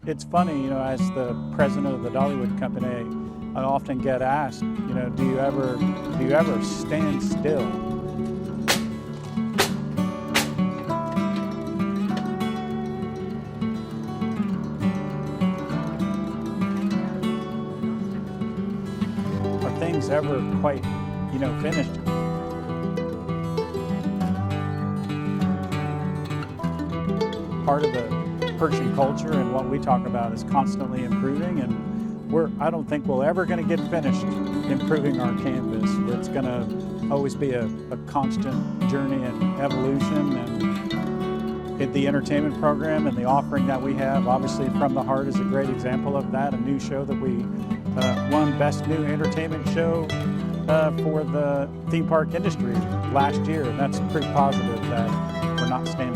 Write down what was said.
It's funny, as the president of the Dollywood company, I often get asked, do you ever stand still? Are things ever quite, finished? Part of the Pershing culture and what we talk about is constantly improving, and I don't think we're ever going to get finished improving our campus. It's going to always be a constant journey and evolution, and the entertainment program and the offering that we have, obviously From the Heart is a great example of that, a new show that we won Best New Entertainment Show for the theme park industry last year, and that's pretty positive that we're not standing